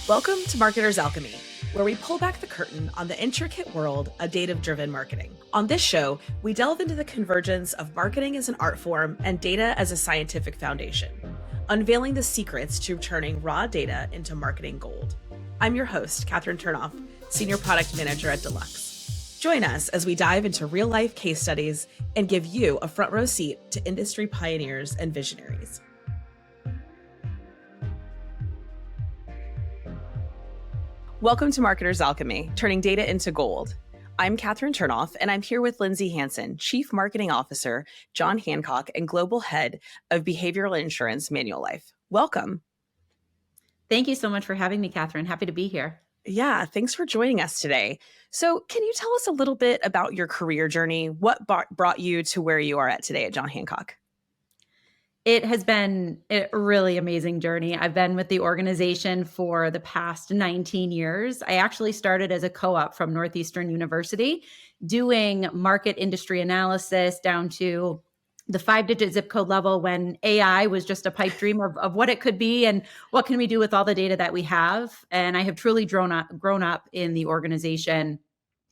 Welcome to Marketer's Alchemy, where we pull back the curtain on the intricate world of data-driven marketing. On this show, we delve into the convergence of marketing as an art form and data as a scientific foundation, unveiling the secrets to turning raw data into marketing gold. I'm your host, Kathryn Turnoff, Senior Product Manager at Deluxe. Join us as we dive into real-life case studies and give you a front row seat to industry pioneers and visionaries. Welcome to Marketer's Alchemy, turning data into gold. I'm Kathryn Turnoff, and I'm here with Lindsay Hanson, Chief Marketing Officer, John Hancock, and Global Head of Behavioral Insurance, Manulife. Welcome. Thank you so much for having me, Kathryn. Happy to be here. Yeah, thanks for joining us today. So can you tell us a little bit about your career journey? What brought you to where you are at today at John Hancock? It has been a really amazing journey. I've been with the organization for the past 19 years. I actually started as a co-op from Northeastern University doing market industry analysis down to the 5-digit zip code level when AI was just a pipe dream of what it could be and what can we do with all the data that we have. And I have truly grown up in the organization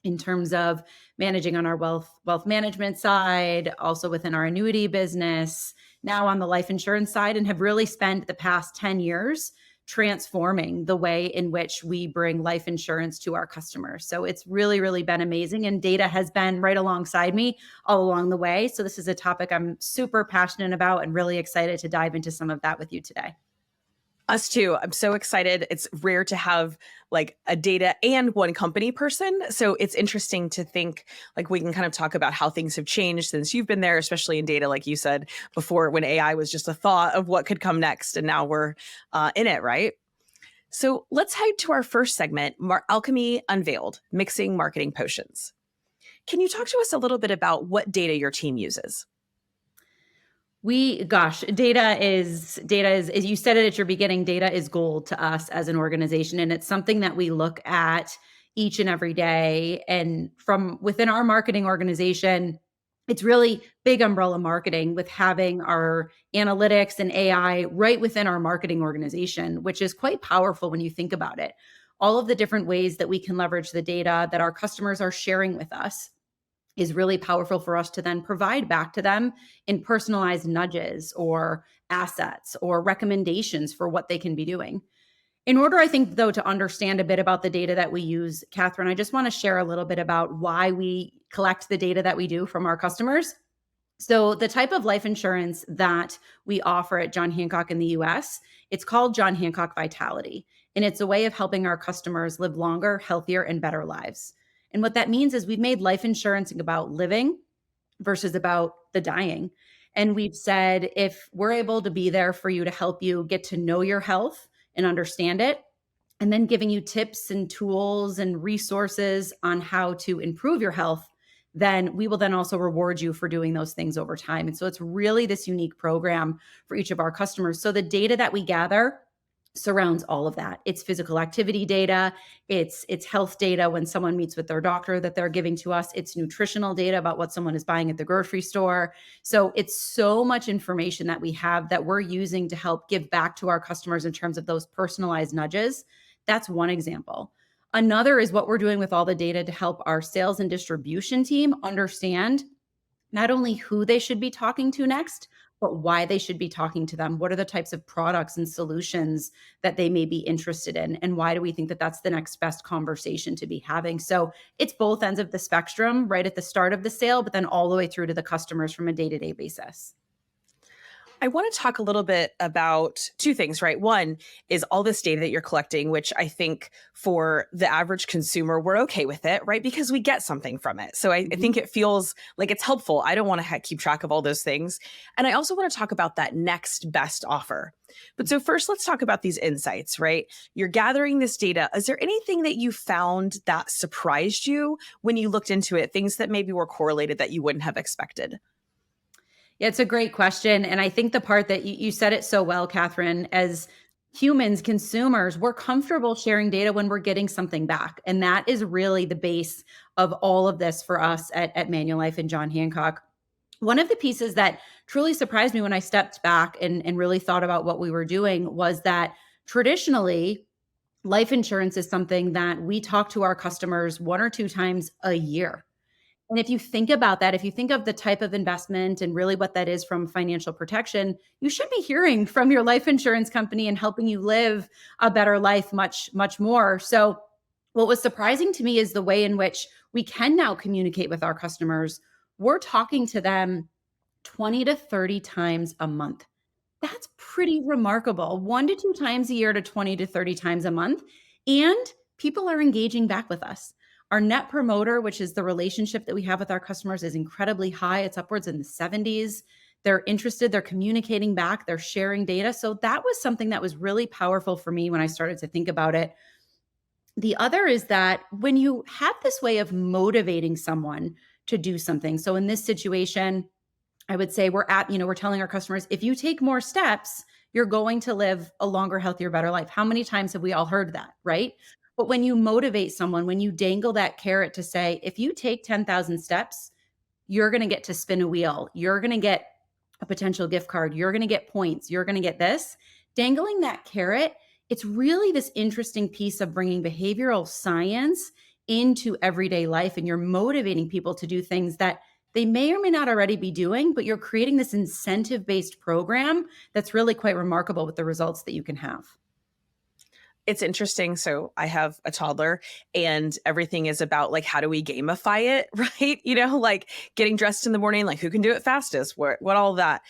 in terms of managing on our wealth management side, also within our annuity business, now on the life insurance side, and have really spent the past 10 years transforming the way in which we bring life insurance to our customers. So it's really, really been amazing. And data has been right alongside me all along the way. So this is a topic I'm super passionate about and really excited to dive into some of that with you today. Us too. I'm so excited. It's rare to have like a data and one company person. So it's interesting to think like we can kind of talk about how things have changed since you've been there, especially in data, like you said before, when AI was just a thought of what could come next. And now we're in it, right? So let's head to our first segment, Alchemy Unveiled, Mixing Marketing Potions. Can you talk to us a little bit about what data your team uses? Data is, as you said it at your beginning, data is gold to us as an organization. And it's something that we look at each and every day. And from within our marketing organization, it's really big umbrella marketing with having our analytics and AI right within our marketing organization, which is quite powerful when you think about it. All of the different ways that we can leverage the data that our customers are sharing with us is really powerful for us to then provide back to them in personalized nudges or assets or recommendations for what they can be doing. In order, I think, though, to understand a bit about the data that we use, Kathryn, I just want to share a little bit about why we collect the data that we do from our customers. So the type of life insurance that we offer at John Hancock in the US, it's called John Hancock Vitality. And it's a way of helping our customers live longer, healthier, and better lives. And what that means is we've made life insurance about living versus about the dying. And we've said, if we're able to be there for you to help you get to know your health and understand it, and then giving you tips and tools and resources on how to improve your health, then we will then also reward you for doing those things over time. And so it's really this unique program for each of our customers. So the data that we gather surrounds all of that. It's physical activity data, it's health data when someone meets with their doctor that they're giving to us, it's nutritional data about what someone is buying at the grocery store. So it's so much information that we have that we're using to help give back to our customers in terms of those personalized nudges. That's one example. Another is what we're doing with all the data to help our sales and distribution team understand not only who they should be talking to next, but why they should be talking to them. What are the types of products and solutions that they may be interested in? And why do we think that that's the next best conversation to be having? So it's both ends of the spectrum, right at the start of the sale, but then all the way through to the customers from a day-to-day basis. I want to talk a little bit about two things, right? One is all this data that you're collecting, which I think for the average consumer, we're okay with it, right? Because we get something from it. So I think it feels like it's helpful. I don't want to keep track of all those things. And I also want to talk about that next best offer. But so first, let's talk about these insights, right? You're gathering this data. Is there anything that you found that surprised you when you looked into it? Things that maybe were correlated that you wouldn't have expected? Yeah, it's a great question. And I think the part that you said it so well, Kathryn, as humans, consumers, we're comfortable sharing data when we're getting something back. And that is really the base of all of this for us at Manulife and John Hancock. One of the pieces that truly surprised me when I stepped back and really thought about what we were doing was that traditionally, life insurance is something that we talk to our customers 1 or 2 times a year. And if you think about that, if you think of the type of investment and really what that is from financial protection, you should be hearing from your life insurance company and helping you live a better life much, much more. So, what was surprising to me is the way in which we can now communicate with our customers. We're talking to them 20 to 30 times a month. That's pretty remarkable. 1 to 2 times a year to 20 to 30 times a month. And people are engaging back with us. Our net promoter, which is the relationship that we have with our customers, is incredibly high. It's upwards in the 70s. They're interested, they're communicating back, they're sharing data. So that was something that was really powerful for me when I started to think about it. The other is that when you have this way of motivating someone to do something, so in this situation, I would say we're telling our customers, if you take more steps, you're going to live a longer, healthier, better life. How many times have we all heard that, right? But when you motivate someone, when you dangle that carrot to say, if you take 10,000 steps, you're going to get to spin a wheel. You're going to get a potential gift card. You're going to get points. You're going to get this. Dangling that carrot, it's really this interesting piece of bringing behavioral science into everyday life. And you're motivating people to do things that they may or may not already be doing, but you're creating this incentive-based program that's really quite remarkable with the results that you can have. It's interesting. So I have a toddler and everything is about like, how do we gamify it? Right. Like getting dressed in the morning, like who can do it fastest, what all that.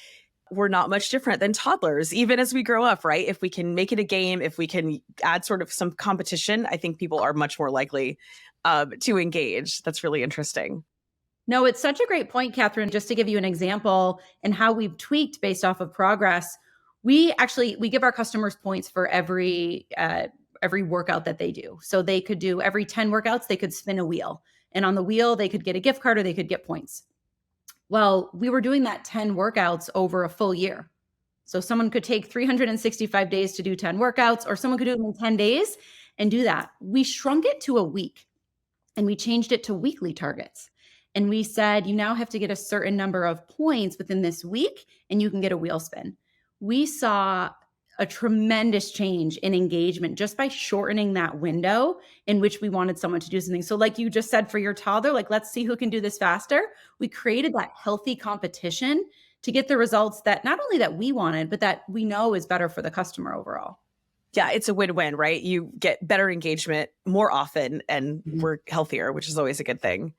We're not much different than toddlers, even as we grow up, right? If we can make it a game, if we can add sort of some competition, I think people are much more likely to engage. That's really interesting. No, it's such a great point, Kathryn. Just to give you an example and how we've tweaked based off of progress, we give our customers points for every workout that they do. So they could do every 10 workouts, they could spin a wheel, and on the wheel they could get a gift card or they could get points. Well, we were doing that 10 workouts over a full year. So someone could take 365 days to do 10 workouts, or someone could do them in 10 days and do that. We shrunk it to a week and we changed it to weekly targets. And we said, you now have to get a certain number of points within this week and you can get a wheel spin. We saw a tremendous change in engagement just by shortening that window in which we wanted someone to do something. So like you just said for your toddler, like, let's see who can do this faster. We created that healthy competition to get the results that not only that we wanted, but that we know is better for the customer overall. Yeah, it's a win-win, right? You get better engagement more often and we're healthier, which is always a good thing.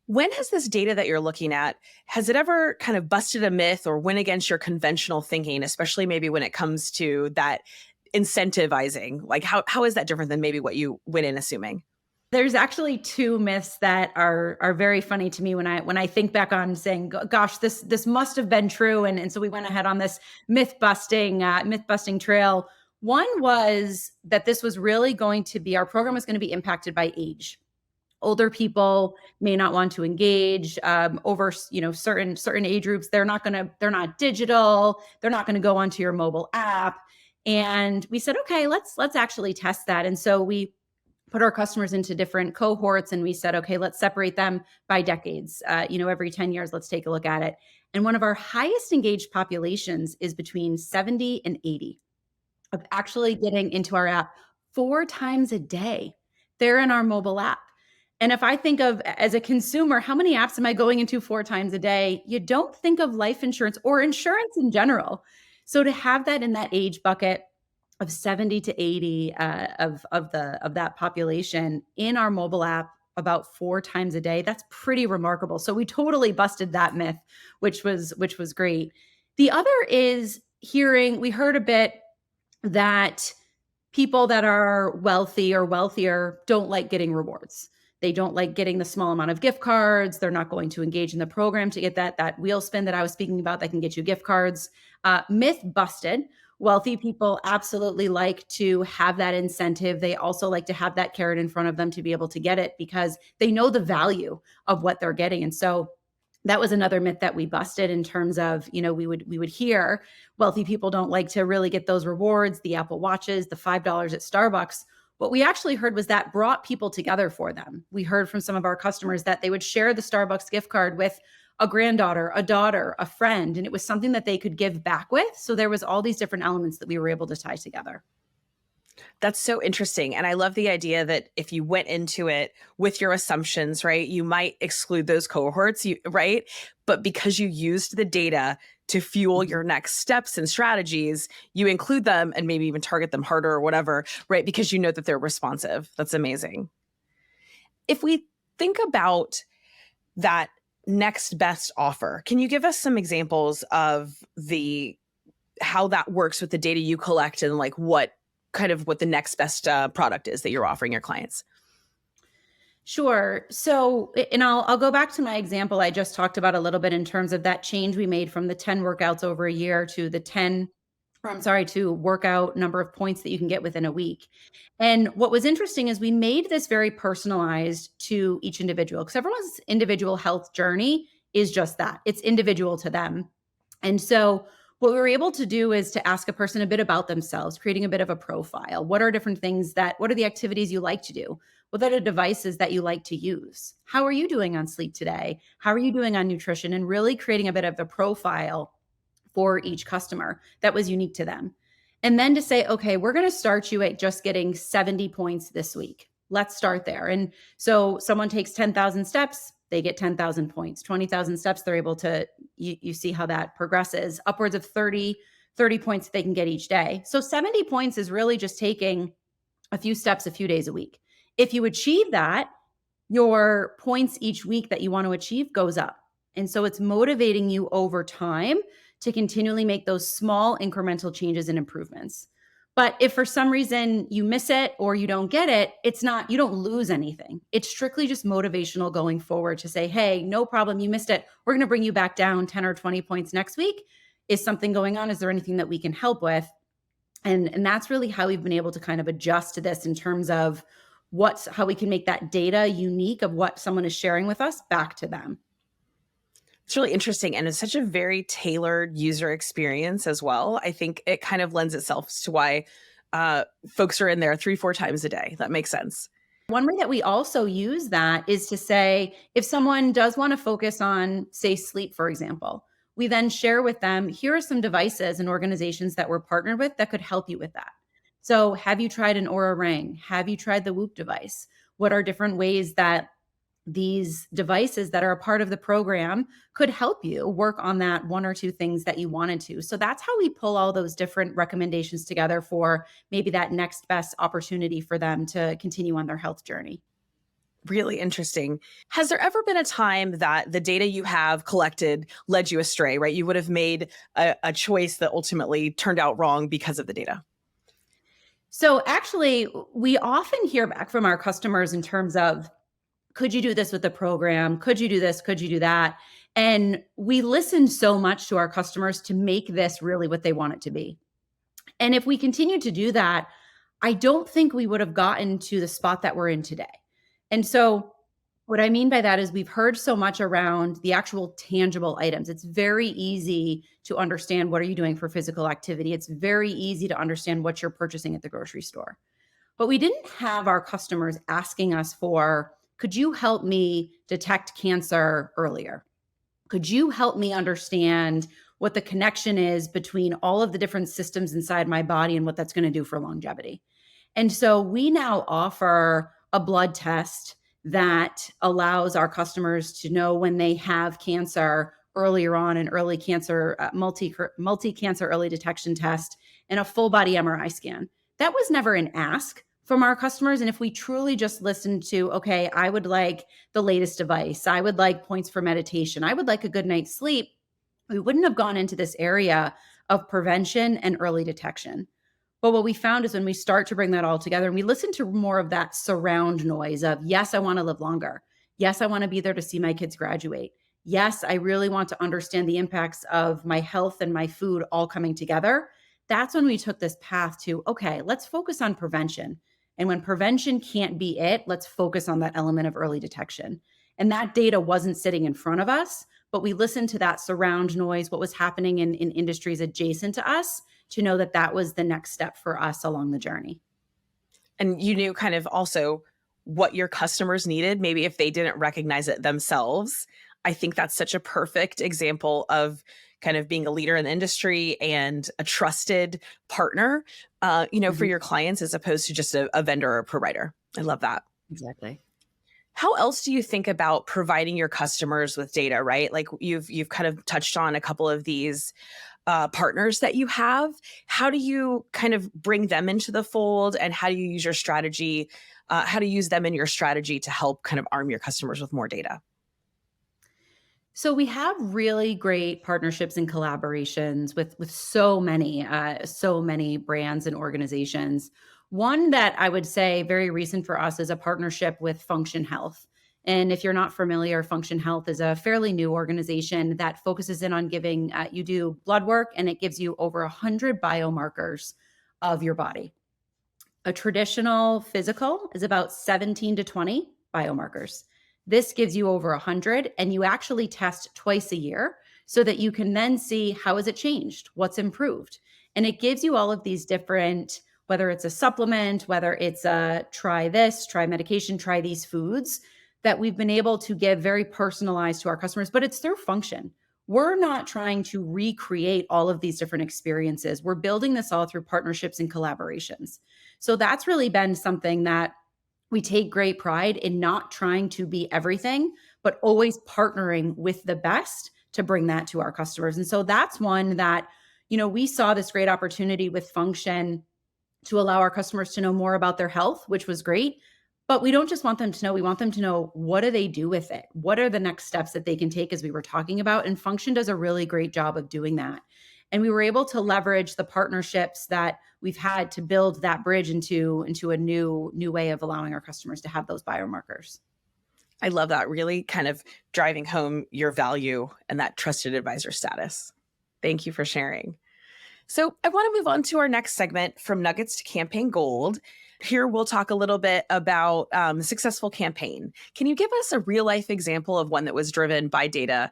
When has this data that you're looking at, has it ever kind of busted a myth or went against your conventional thinking, especially maybe when it comes to that incentivizing? Like how is that different than maybe what you went in assuming? There's actually two myths that are very funny to me when I think back on saying, gosh, this must have been true. And so we went ahead on this myth busting trail. One was that this was really going to be, our program was going to be impacted by age. Older people may not want to engage over, certain age groups. They're not digital. They're not going to go onto your mobile app. And we said, okay, let's actually test that. And so we put our customers into different cohorts and we said, okay, let's separate them by decades. Every 10 years, let's take a look at it. And one of our highest engaged populations is between 70 and 80 of actually getting into our app 4 times a day. They're in our mobile app. And if I think of, as a consumer, how many apps am I going into 4 times a day? You don't think of life insurance or insurance in general. So to have that in that age bucket of 70 to 80 of that population in our mobile app about 4 times a day, that's pretty remarkable. So we totally busted that myth, which was great. The other is we heard a bit that people that are wealthy or wealthier don't like getting rewards. They don't like getting the small amount of gift cards. They're not going to engage in the program to get that wheel spin that I was speaking about that can get you gift cards. Myth busted. Wealthy people absolutely like to have that incentive. They also like to have that carrot in front of them to be able to get it because they know the value of what they're getting. And so that was another myth that we busted in terms of, we would hear wealthy people don't like to really get those rewards, the Apple Watches, the $5 at Starbucks. What we actually heard was that brought people together for them. We heard from some of our customers that they would share the Starbucks gift card with a granddaughter, a daughter, a friend, and it was something that they could give back with. So there was all these different elements that we were able to tie together. That's so interesting. And I love the idea that if you went into it with your assumptions, right, you might exclude those cohorts, right? But because you used the data to fuel Mhm. your next steps and strategies, you include them and maybe even target them harder or whatever, right? Because you know that they're responsive. That's amazing. If we think about that next best offer, can you give us some examples of the how that works with the data you collect and like what the next best product is that you're offering your clients? Sure. So, and I'll go back to my example I just talked about a little bit in terms of that change we made from the 10 workouts over a year to the 10, or I'm sorry, to workout number of points that you can get within a week. And what was interesting is we made this very personalized to each individual because everyone's individual health journey is just that. It's individual to them. And so what we were able to do is to ask a person a bit about themselves, creating a bit of a profile. What are different things what are the activities you like to do? What are the devices that you like to use? How are you doing on sleep today? How are you doing on nutrition? And really creating a bit of a profile for each customer that was unique to them. And then to say, okay, we're going to start you at just getting 70 points this week. Let's start there. And so someone takes 10,000 steps, they get 10,000 points. 20,000 steps, they're able to, you see how that progresses, upwards of 30 points that they can get each day. So 70 points is really just taking a few steps a few days a week. If you achieve that, your points each week that you want to achieve goes up. And so it's motivating you over time to continually make those small incremental changes and improvements. But if for some reason you miss it or you don't get it, you don't lose anything. It's strictly just motivational going forward to say, hey, no problem, you missed it. We're going to bring you back down 10 or 20 points next week. Is something going on? Is there anything that we can help with? And that's really how we've been able to kind of adjust to this in terms of how we can make that data unique of what someone is sharing with us back to them. It's really interesting. And it's such a very tailored user experience as well. I think it kind of lends itself to why folks are in there 3, 4 times a day. That makes sense. One way that we also use that is to say, if someone does want to focus on, say, sleep, for example, we then share with them, here are some devices and organizations that we're partnered with that could help you with that. So have you tried an Aura Ring? Have you tried the Whoop device? What are different ways that these devices that are a part of the program could help you work on that one or two things that you wanted to? So that's how we pull all those different recommendations together for maybe that next best opportunity for them to continue on their health journey. Really interesting. Has there ever been a time that the data you have collected led you astray, right? You would have made a choice that ultimately turned out wrong because of the data. So actually, we often hear back from our customers in terms of, could you do this with the program? Could you do this? Could you do that? And we listen so much to our customers to make this really what they want it to be. And if we continue to do that, I don't think we would have gotten to the spot that we're in today. And so what I mean by that is we've heard so much around the actual tangible items. It's very easy to understand, what are you doing for physical activity? It's very easy to understand what you're purchasing at the grocery store. But we didn't have our customers asking us for, could you help me detect cancer earlier? Could you help me understand what the connection is between all of the different systems inside my body and what that's going to do for longevity? And so we now offer a blood test that allows our customers to know when they have cancer earlier on, an early cancer, multi-cancer early detection test, and a full body MRI scan. That was never an ask from our customers. And if we truly just listened to, okay, I would like the latest device, I would like points for meditation, I would like a good night's sleep, we wouldn't have gone into this area of prevention and early detection. But what we found is when we start to bring that all together and we listen to more of that surround noise of, yes, I want to live longer. Yes, I want to be there to see my kids graduate. Yes, I really want to understand the impacts of my health and my food all coming together. That's when we took this path to, okay, let's focus on prevention. And when prevention can't be it, let's focus on that element of early detection. And that data wasn't sitting in front of us, but we listened to that surround noise, what was happening in industries adjacent to us, to know that that was the next step for us along the journey. And you knew kind of also what your customers needed, maybe if they didn't recognize it themselves. I think that's such a perfect example of kind of being a leader in the industry and a trusted partner, for Mhm. your clients as opposed to just a vendor or a provider. I love that. Exactly. How else do you think about providing your customers with data, right? Like you've kind of touched on a couple of these partners that you have. How do you kind of bring them into the fold, and how do you use your strategy? How to use them in your strategy to help kind of arm your customers with more data? So we have really great partnerships and collaborations with so many brands and organizations. One that I would say very recent for us is a partnership with Function Health. And if you're not familiar, Function Health is a fairly new organization that focuses in on giving you do blood work, and it gives you over 100 biomarkers of your body. A traditional physical is about 17 to 20 biomarkers. This gives you over 100, and you actually test twice a year so that you can then see how has it changed, what's improved. And it gives you all of these different, whether it's a supplement, whether it's a try this, try medication, try these foods that we've been able to give very personalized to our customers, but it's through function. We're not trying to recreate all of these different experiences. We're building this all through partnerships and collaborations. So that's really been something that we take great pride in, not trying to be everything, but always partnering with the best to bring that to our customers. And so that's one that, we saw this great opportunity with Function to allow our customers to know more about their health, which was great. But we don't just want them to know, we want them to know, what do they do with it? What are the next steps that they can take, as we were talking about? And Function does a really great job of doing that. And we were able to leverage the partnerships that we've had to build that bridge into a new way of allowing our customers to have those biomarkers. I love that, really kind of driving home your value and that trusted advisor status. Thank you for sharing. So, I want to move on to our next segment, from nuggets to campaign gold. Here, we'll talk a little bit about a successful campaign. Can you give us a real life example of one that was driven by data,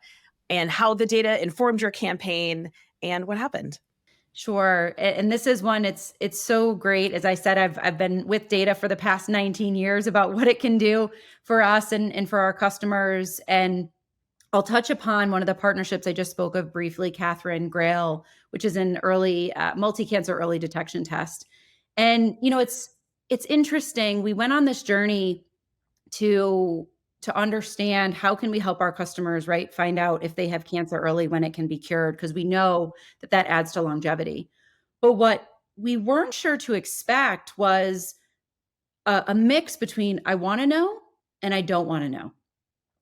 and how the data informed your campaign and what happened? Sure. And this is one, it's so great. As I said, I've been with data for the past 19 years about what it can do for us and for our customers. And I'll touch upon one of the partnerships I just spoke of briefly, Kathryn Grail, which is an early multi-cancer early detection test. And it's interesting. We went on this journey to understand how can we help our customers, right, find out if they have cancer early, when it can be cured, because we know that that adds to longevity. But what we weren't sure to expect was a mix between I want to know and I don't want to know,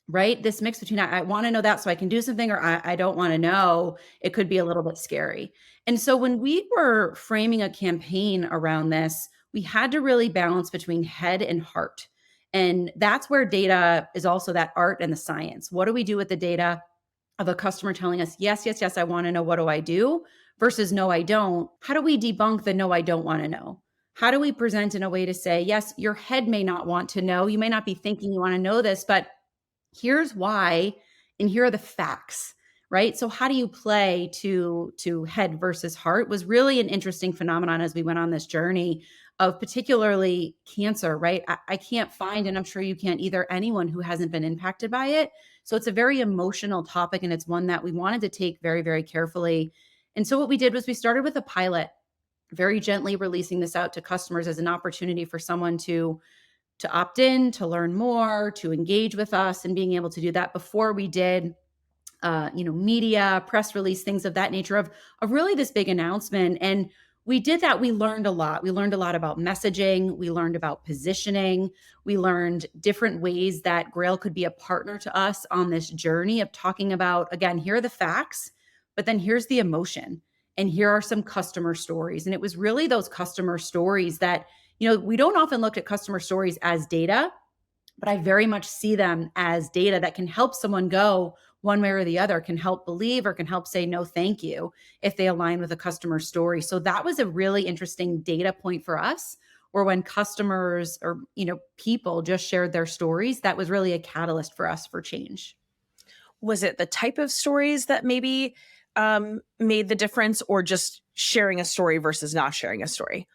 right? This mix between I want to know that so I can do something, or I don't want to know. It could be a little bit scary. And so when we were framing a campaign around this, we had to really balance between head and heart. And that's where data is also that art and the science. What do we do with the data of a customer telling us, yes, yes, yes, I want to know, what do I do? Versus no, I don't. How do we debunk the no, I don't want to know? How do we present in a way to say, yes, your head may not want to know. You may not be thinking you want to know this, but here's why, and here are the facts, right? So how do you play to head versus heart was really an interesting phenomenon as we went on this journey of particularly cancer, right? I can't find, and I'm sure you can't either, anyone who hasn't been impacted by it. So it's a very emotional topic, and it's one that we wanted to take very, very carefully. And so what we did was we started with a pilot, very gently releasing this out to customers as an opportunity for someone to opt in, to learn more, to engage with us, and being able to do that before we did, media, press release, things of that nature of really this big announcement. And we did that. We learned a lot. We learned a lot about messaging. We learned about positioning. We learned different ways that Grail could be a partner to us on this journey of talking about, again, here are the facts, but then here's the emotion. And here are some customer stories. And it was really those customer stories that, we don't often look at customer stories as data, but I very much see them as data that can help someone go one way or the other, can help believe or can help say no, thank you, if they align with a customer story. So that was a really interesting data point for us, or when customers or, people just shared their stories, that was really a catalyst for us for change. Was it the type of stories that maybe made the difference, or just sharing a story versus not sharing a story?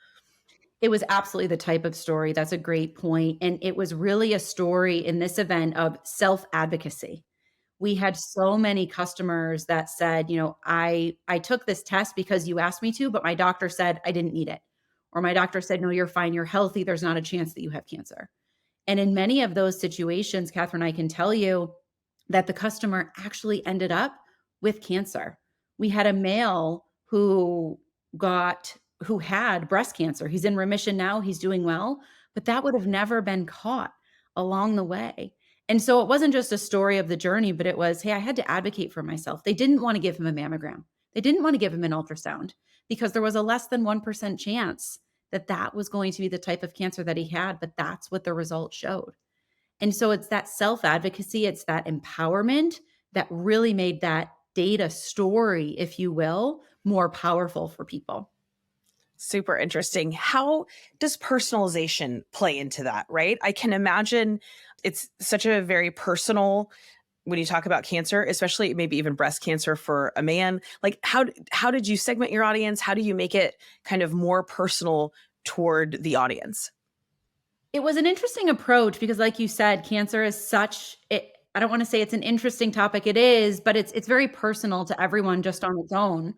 It was absolutely the type of story. That's a great point. And it was really a story in this event of self advocacy. We had so many customers that said, I took this test because you asked me to, but my doctor said I didn't need it. Or my doctor said, no, you're fine. You're healthy. There's not a chance that you have cancer. And in many of those situations, Kathryn, I can tell you that the customer actually ended up with cancer. We had a male who had breast cancer. He's in remission now. He's doing well, but that would have never been caught along the way. And so it wasn't just a story of the journey, but it was, hey, I had to advocate for myself. They didn't want to give him a mammogram. They didn't want to give him an ultrasound because there was a less than 1% chance that that was going to be the type of cancer that he had, but that's what the results showed. And so it's that self-advocacy, it's that empowerment that really made that data story, if you will, more powerful for people. Super interesting. How does personalization play into that, right? I can imagine it's such a very personal when you talk about cancer, especially maybe even breast cancer for a man. Like how did you segment your audience? How do you make it kind of more personal toward the audience? It was an interesting approach because like you said, cancer is I don't want to say it's an interesting topic. It is, but it's very personal to everyone just on its own.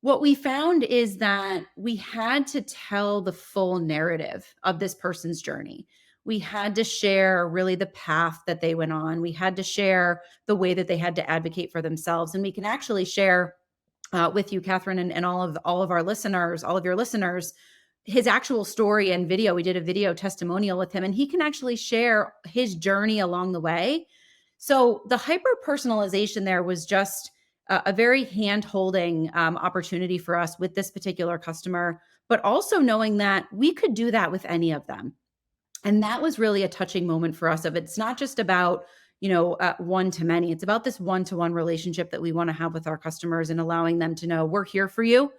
What we found is that we had to tell the full narrative of this person's journey. We had to share really the path that they went on. We had to share the way that they had to advocate for themselves. And we can actually share with you, Kathryn, and all of our listeners, all of your listeners, his actual story and video. We did a video testimonial with him, and he can actually share his journey along the way. So the hyper personalization there was just a very hand holding opportunity for us with this particular customer, but also knowing that we could do that with any of them. And that was really a touching moment for us. Of it's not just about one to many. It's about this one-to-one relationship that we want to have with our customers and allowing them to know we're here for you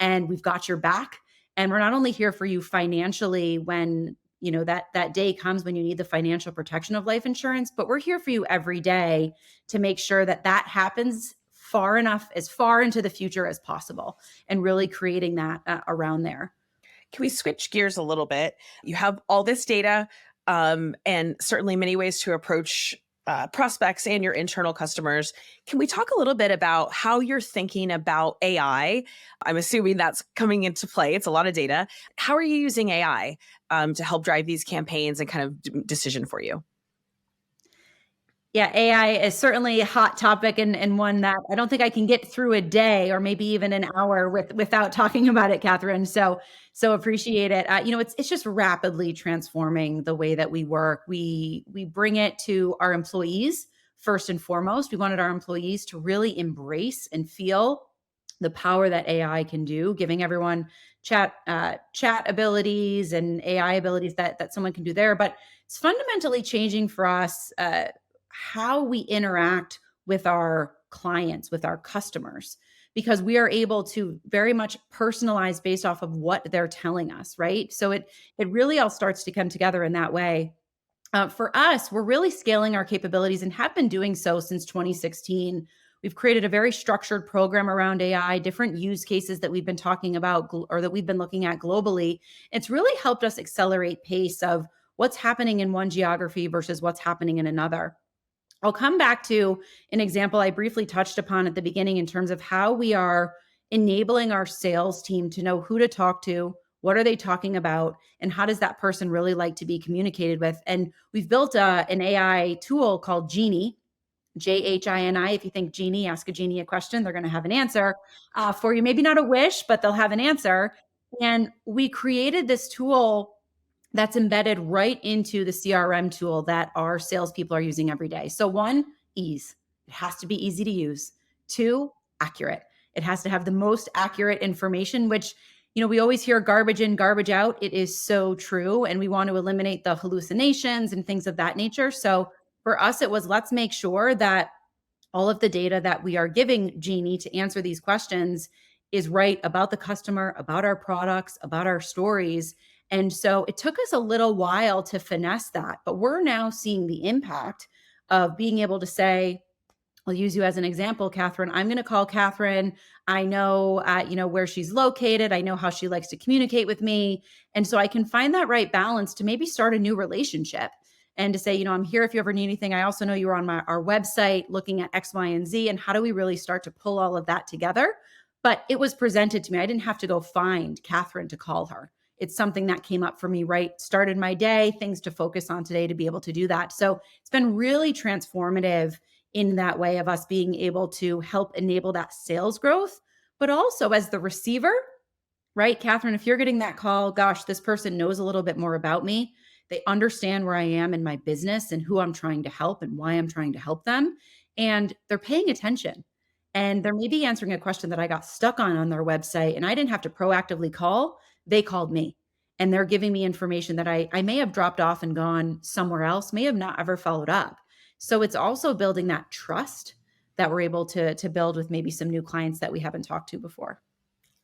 and we've got your back. And we're not only here for you financially when that day comes when you need the financial protection of life insurance, but we're here for you every day to make sure that that happens as far into the future as possible, and really creating that around there. Can we switch gears a little bit? You have all this data, and certainly many ways to approach prospects and your internal customers. Can we talk a little bit about how you're thinking about AI? I'm assuming that's coming into play. It's a lot of data. How are you using AI to help drive these campaigns and kind of decision for you? Yeah, AI is certainly a hot topic and one that I don't think I can get through a day or maybe even an hour without talking about it, Kathryn. So appreciate it. It's just rapidly transforming the way that we work. We bring it to our employees first and foremost. We wanted our employees to really embrace and feel the power that AI can do, giving everyone chat abilities and AI abilities that someone can do there. But it's fundamentally changing for us how we interact with our clients, with our customers, because we are able to very much personalize based off of what they're telling us, right? So it really all starts to come together in that way. For us, we're really scaling our capabilities and have been doing so since 2016. We've created a very structured program around AI, different use cases that we've been talking about or that we've been looking at globally. It's really helped us accelerate pace of what's happening in one geography versus what's happening in another. I'll come back to an example I briefly touched upon at the beginning in terms of how we are enabling our sales team to know who to talk to, what are they talking about, and how does that person really like to be communicated with. And we've built an AI tool called Genie, Jhini. If you think Genie, ask a Genie a question, they're going to have an answer for you. Maybe not a wish, but they'll have an answer. And we created this tool that's embedded right into the CRM tool that our salespeople are using every day. So one, ease. It has to be easy to use. Two, accurate. It has to have the most accurate information, which, we always hear garbage in, garbage out. It is so true. And we want to eliminate the hallucinations and things of that nature. So for us, it was, let's make sure that all of the data that we are giving Genie to answer these questions is right about the customer, about our products, about our stories. And so it took us a little while to finesse that, but we're now seeing the impact of being able to say, I'll use you as an example, Kathryn. I'm going to call Kathryn. I know, where she's located. I know how she likes to communicate with me. And so I can find that right balance to maybe start a new relationship. and to say, I'm here if you ever need anything. I also know you're on our website looking at X, Y, and Z, and how do we really start to pull all of that together? But it was presented to me. I didn't have to go find Kathryn to call her. It's something that came up for me, right? Started my day, things to focus on today to be able to do that. So it's been really transformative in that way of us being able to help enable that sales growth, but also as the receiver, right? Kathryn, if you're getting that call, gosh, this person knows a little bit more about me. They understand where I am in my business and who I'm trying to help and why I'm trying to help them. And they're paying attention. And they're maybe answering a question that I got stuck on their website, and I didn't have to proactively call. They called me, and they're giving me information that I may have dropped off and gone somewhere else, may have not ever followed up. So it's also building that trust that we're able to build with maybe some new clients that we haven't talked to before.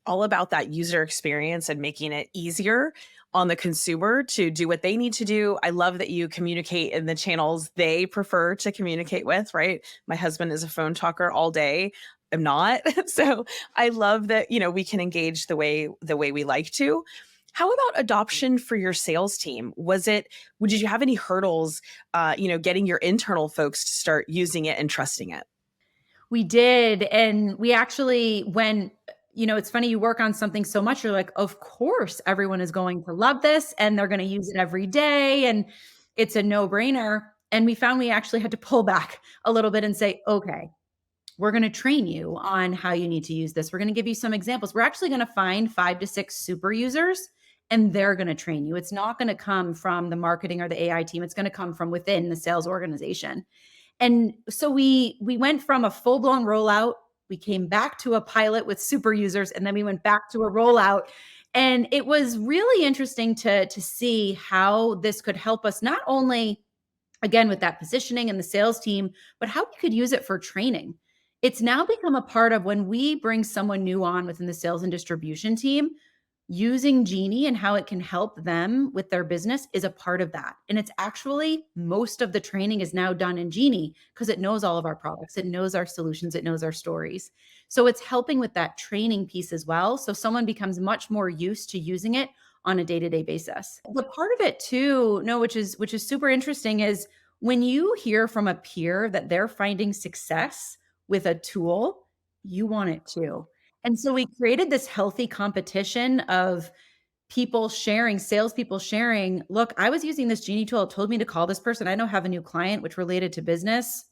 All about that user experience and making it easier on the consumer to do what they need to do. I love that you communicate in the channels they prefer to communicate with, right? My husband is a phone talker all day. I'm not. So I love that, we can engage the way we like to. How about adoption for your sales team? Did you have any hurdles, getting your internal folks to start using it and trusting it? We did. And we actually, it's funny, you work on something so much, you're like, of course, everyone is going to love this and they're going to use it every day. And it's a no brainer. And we found we actually had to pull back a little bit and say, okay, we're going to train you on how you need to use this. We're going to give you some examples. We're actually going to find 5 to 6 super users and they're going to train you. It's not going to come from the marketing or the AI team. It's going to come from within the sales organization. And so we went from a full-blown rollout, we came back to a pilot with super users, and then we went back to a rollout. And it was really interesting to see how this could help us, not only again with that positioning and the sales team, but how we could use it for training. It's now become a part of when we bring someone new on within the sales and distribution team, using Genie and how it can help them with their business is a part of that. And it's actually most of the training is now done in Genie because it knows all of our products, it knows our solutions, it knows our stories. So it's helping with that training piece as well. So someone becomes much more used to using it on a day-to-day basis. The part of it too, no, which is super interesting is when you hear from a peer that they're finding success with a tool, you want it too. And so we created this healthy competition of people sharing, salespeople sharing, look, I was using this Genie tool. It told me to call this person. I now have a new client, which related to business.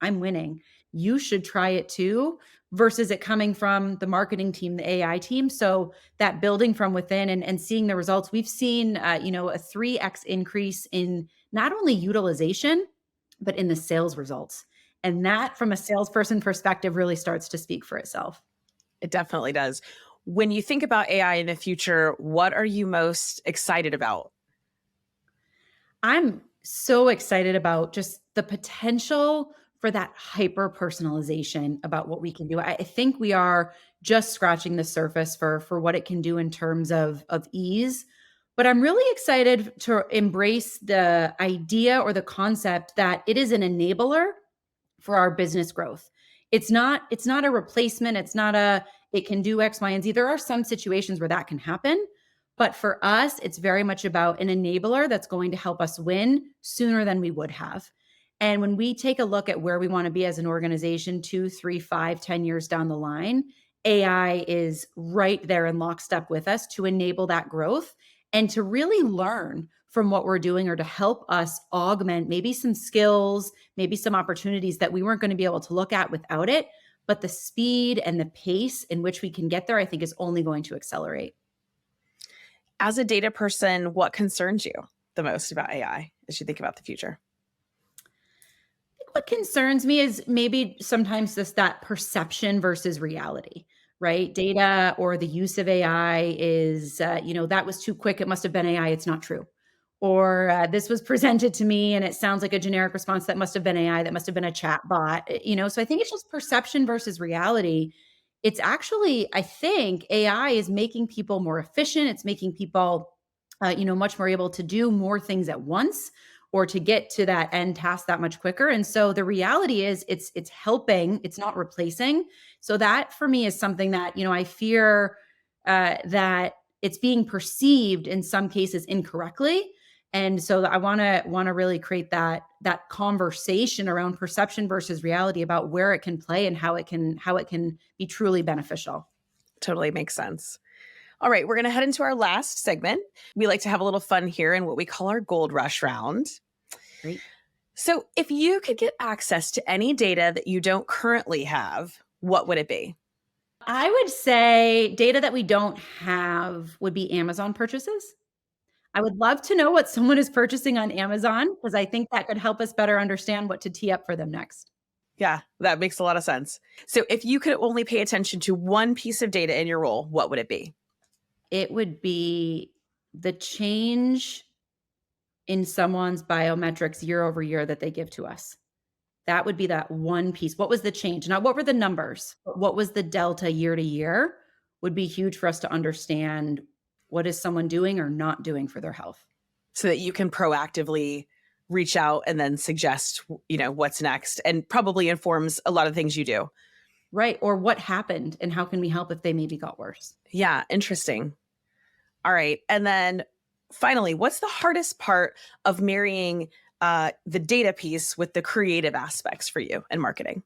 I'm winning. You should try it too, versus it coming from the marketing team, the AI team. So that building from within and seeing the results, we've seen, a 3x increase in not only utilization, but in the sales results. And that from a salesperson perspective really starts to speak for itself. It definitely does. When you think about AI in the future, what are you most excited about? I'm so excited about just the potential for that hyper personalization about what we can do. I think we are just scratching the surface for what it can do in terms of ease. But I'm really excited to embrace the idea or the concept that it is an enabler for our business growth. It's not a replacement. It's not it can do X, Y, and Z. There are some situations where that can happen. But for us, it's very much about an enabler that's going to help us win sooner than we would have. And when we take a look at where we want to be as an organization, 2, 3, 5, 10 years down the line, AI is right there in lockstep with us to enable that growth and to really learn from what we're doing or to help us augment maybe some skills, maybe some opportunities that we weren't going to be able to look at without it. But the speed and the pace in which we can get there, I think, is only going to accelerate. As a data person, what concerns you the most about AI as you think about the future? What concerns me is maybe sometimes just that perception versus reality, right? Data or the use of AI is, that was too quick. It must have been AI. It's not true. Or this was presented to me and it sounds like a generic response. That must have been AI. That must have been a chat bot. So I think it's just perception versus reality. It's actually, I think AI is making people more efficient. It's making people, much more able to do more things at once or to get to that end task that much quicker. And so the reality is it's helping, it's not replacing. So that for me is something that, I fear that it's being perceived in some cases incorrectly. And so I want to really create that conversation around perception versus reality about where it can play and how it can be truly beneficial. Totally makes sense. All right, we're going to head into our last segment. We like to have a little fun here in what we call our gold rush round. Great. So, if you could get access to any data that you don't currently have, what would it be? I would say data that we don't have would be Amazon purchases. I would love to know what someone is purchasing on Amazon because I think that could help us better understand what to tee up for them next. Yeah, that makes a lot of sense. So, if you could only pay attention to one piece of data in your role, what would it be? It would be the change in someone's biometrics year over year that they give to us. That would be that one piece. What was the change? Not what were the numbers, but what was the delta year to year would be huge for us to understand what is someone doing or not doing for their health. So that you can proactively reach out and then suggest, what's next, and probably informs a lot of things you do. Right. Or what happened and how can we help if they maybe got worse? Yeah, interesting. All right. And then finally, what's the hardest part of marrying the data piece with the creative aspects for you in marketing?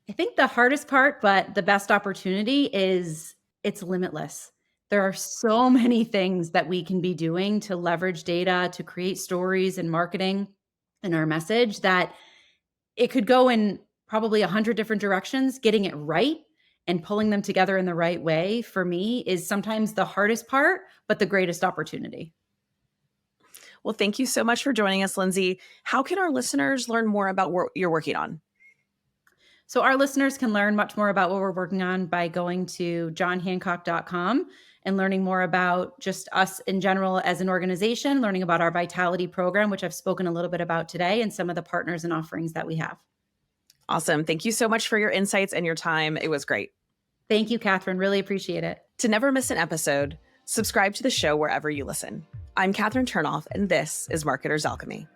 I think the hardest part, but the best opportunity is it's limitless. There are so many things that we can be doing to leverage data to create stories and marketing and our message that it could go in probably 100 different directions. Getting it right and pulling them together in the right way for me is sometimes the hardest part, but the greatest opportunity. Well, thank you so much for joining us, Lindsay. How can our listeners learn more about what you're working on? So our listeners can learn much more about what we're working on by going to johnhancock.com and learning more about just us in general as an organization, learning about our Vitality program, which I've spoken a little bit about today, and some of the partners and offerings that we have. Awesome. Thank you so much for your insights and your time. It was great. Thank you, Kathryn. Really appreciate it. To never miss an episode, subscribe to the show wherever you listen. I'm Kathryn Turnoff, and this is Marketer's Alchemy.